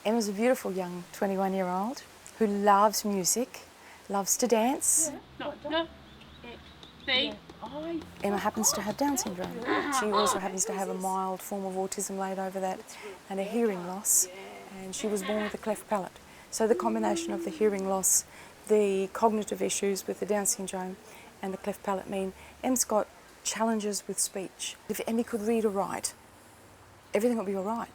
Emma's a beautiful young 21-year-old who loves music, loves to dance. Emma happens to have Down syndrome. She also happens to have a mild form of autism laid over that and a hearing loss, and she was born with a cleft palate. So the combination of the hearing loss, the cognitive issues with the Down syndrome and the cleft palate mean Em's got challenges with speech. If Emmy could read or write, everything would be all right.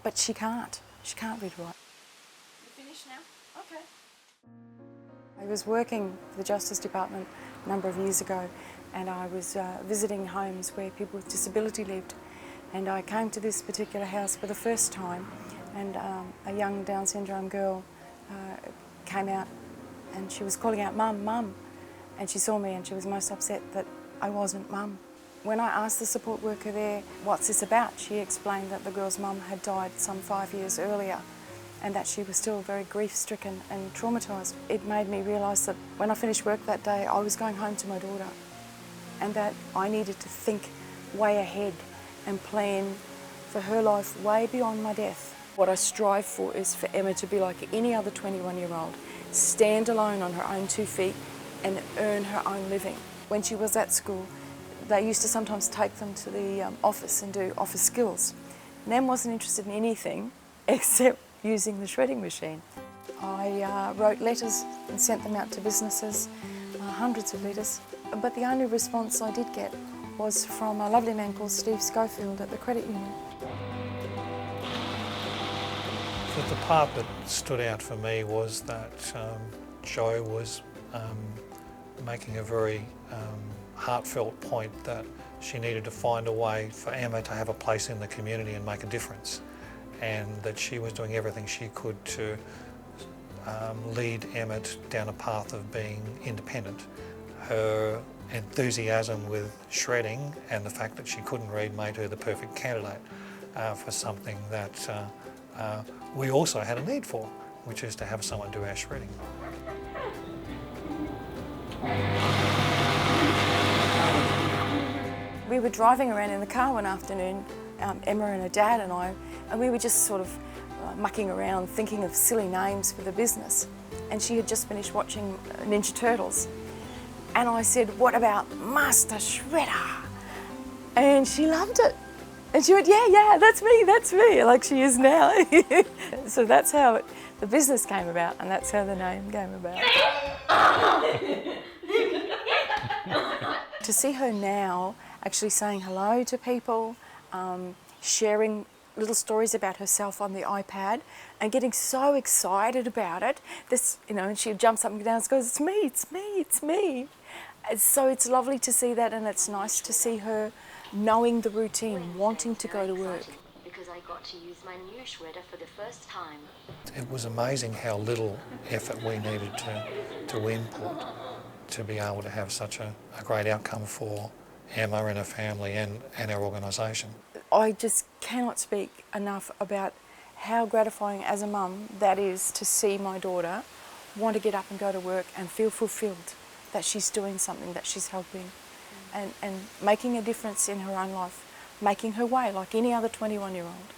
But she can't. She can't read or write. You finished now? Okay. I was working for the Justice Department a number of years ago, and I was visiting homes where people with disability lived, and I came to this particular house for the first time, and a young Down syndrome girl came out and she was calling out, "Mum, Mum," and she saw me and she was most upset that I wasn't Mum. When I asked the support worker there, "What's this about?" she explained that the girl's mum had died some 5 years earlier and that she was still very grief-stricken and traumatised. It made me realise that when I finished work that day, I was going home to my daughter and that I needed to think way ahead and plan for her life way beyond my death. What I strive for is for Emma to be like any other 21-year-old, stand alone on her own 2 feet and earn her own living. When she was at school, they used to sometimes take them to the office and do office skills. And Em wasn't interested in anything except using the shredding machine. I wrote letters and sent them out to businesses, hundreds of letters, but the only response I did get was from a lovely man called Steve Schofield at the credit union. The part that stood out for me was that Jo was making a very heartfelt point that she needed to find a way for Emma to have a place in the community and make a difference, and that she was doing everything she could to lead Emma down a path of being independent. Her enthusiasm with shredding and the fact that she couldn't read made her the perfect candidate for something that we also had a need for, which is to have someone do our shredding. We were driving around in the car one afternoon, Emma and her dad and I, and we were just sort of mucking around thinking of silly names for the business. And she had just finished watching Ninja Turtles. And I said, "What about Master Shredder?" And she loved it. And she went, yeah, that's me, like she is now. So that's how the business came about, and that's how the name came about. To see her now actually saying hello to people, sharing little stories about herself on the iPad and getting so excited about it, and she jumps up and down and goes, "It's me, it's me, it's me." And so it's lovely to see that, and it's nice to see her knowing the routine, wanting to go to work. Because I got to use my new shredder for the first time. It was amazing how little effort we needed to input to be able to have such a great outcome for Emma and her family and our organisation. I just cannot speak enough about how gratifying as a mum that is to see my daughter want to get up and go to work and feel fulfilled that she's doing something, that she's helping and making a difference in her own life, making her way like any other 21-year-old.